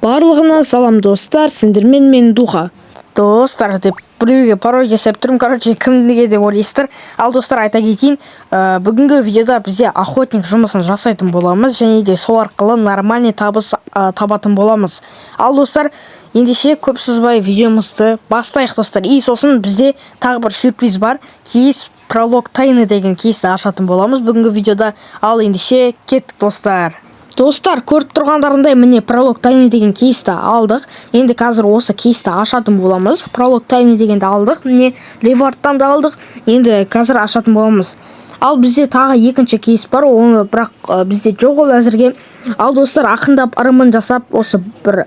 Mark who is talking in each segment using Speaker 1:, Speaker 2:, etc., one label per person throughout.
Speaker 1: Барлығына салам достар, сендермен мен Духа. Достар деп біреуге пародия жасап тұрмын, кімдіге деп ойлайсыздар. Ал достар, айта кетейін, бүгінгі видеода бізде охотник жұмысын жасайтын боламыз, және де сол арқылы нормальный табыс табатын боламыз. Ал достар, ендеше көп созбай видеомызды бастайық достар. И сосын бізде тағы бір сюрприз бар. Кейс пролог тайны деген кейсті ашатын боламыз бүгінгі видеода. Ал ендеше кеттік достар. Достар, көріп тұрғандарындай міне пролог тайны деген кейсті алдық. Енді қазір осы кейсті ашатын боламыз. Пролог тайны дегенді алдық. Міне ревардтан да алдық. Енді қазір ашатын боламыз. Ал бізде тағы екінші кейс бар. Оны бірақ бізде жоқ ол әзірге. Ал достар, ақындап ырымын жасап, осы бір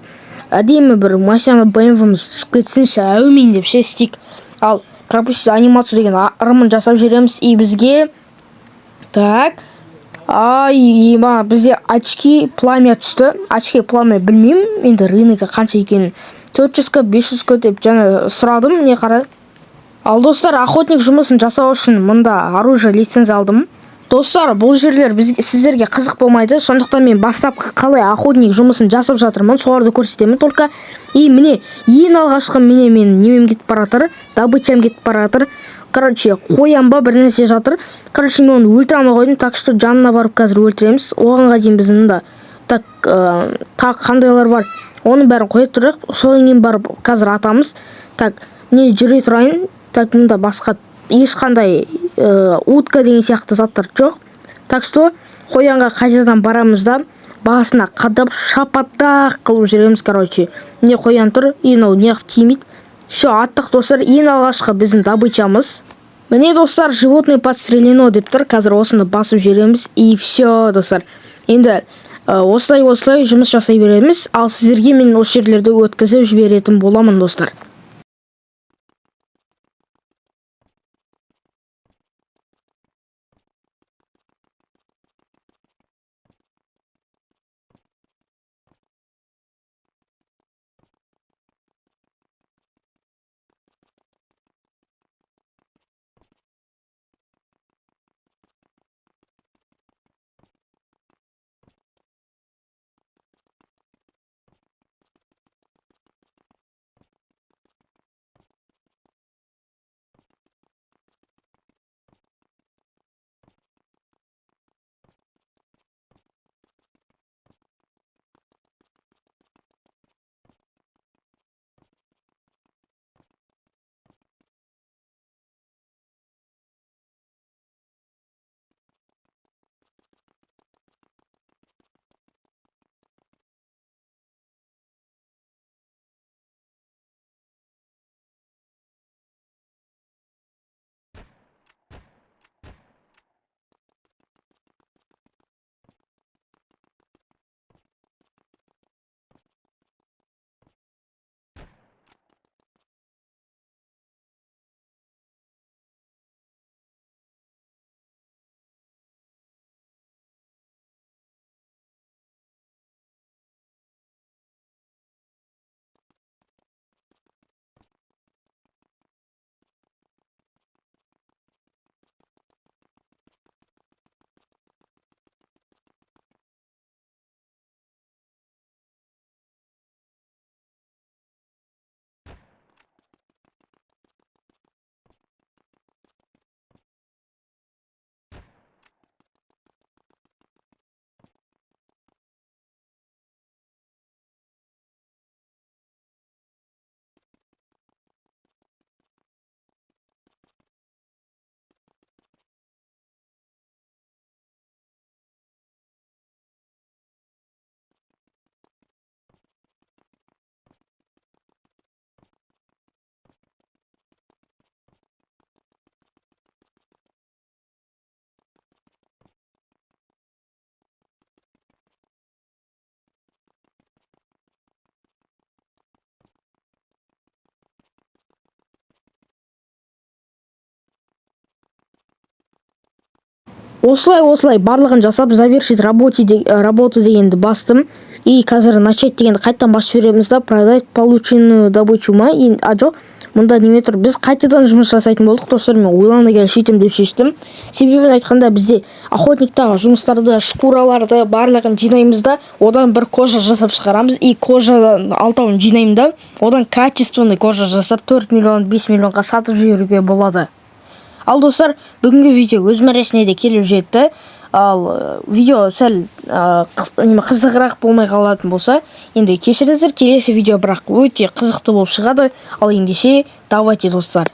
Speaker 1: әдемі бір машина BMW-міз түсіп кетсінші, әумин деп істейік. Ал пропустить анимацию деген ырымын жасап жүреміз. И бізге так бізде очки пламя түсті. Очки пламя білмеймін, енді рыногы қанша екенін. 400-ке 500-ке деп жаңа сұрадым, не қара. Ал достар, охотник жұмысын жасау үшін мұнда оружие лицензия алдым. Достар, бұл жерлер сіздерге қызық болмайды, сондықтан мен бастапқы қалай охотник жұмысын жасап жатырмын, соларды көрсетемін. Только міне ең алғашқы мен немем кетіп баратыр, добычам кетіп баратыр. Қоям ба бір нәрсе жатыр. Мен оны өлтіре алмай қойдым, так что жанына барып қазір өлтіреміз. Оғанға дейін біз мұнда так қандайлар бар, оның бәрін қойып тұрайық. Содан кейін барып қазір атамыз. Так, міне жүре тұрайын. Так, мұнда басқа ешқандай утка деген сияқты заттар жоқ. Так что қоянға қайтадан барамыз да басына қадап шапаттақ қылып жүреміз. Міне қоян тұр, мынау неғып тимейді. Все, аттық достар, ең алғашқы біздің добычамыз. Міне достар, животное подстрелено деп тұр. Қазір осыны басып жүреміз. И все достар. Енді осылай жұмыс жасай береміз. Ал сіздерге мен осы жерлерді өткізіп жіберетін боламын достар. Осылай барлығын жасап завершить работу дегенді бастым. И қазір начать дегенді қайттан басып жібереміз да, продать полученную добычу ма? Жоқ, мында неме тұр, біз қайтадан жұмыс жасайтын болдық достар. Мен ойлана келе сөйтем деп шештім. Себебін айтқанда бізде охотниктағы жұмыстарды, шкураларды барлығын жинаймыз да, одан бір кожа жасап шығарамыз. И кожадан алтауын жинаймын да, одан качественный кожа жасап 4 миллион 5 миллионға сатып жіберуге болады. Ал достар, бүгінгі видео өз мәресіне де келіп жетті. Ал видео сәл қызығырақ болмай қалатын болса, енді кешіріңіздер, келесі видео бірақ өте қызықты болып шығады. Ал ендеше давайте достар.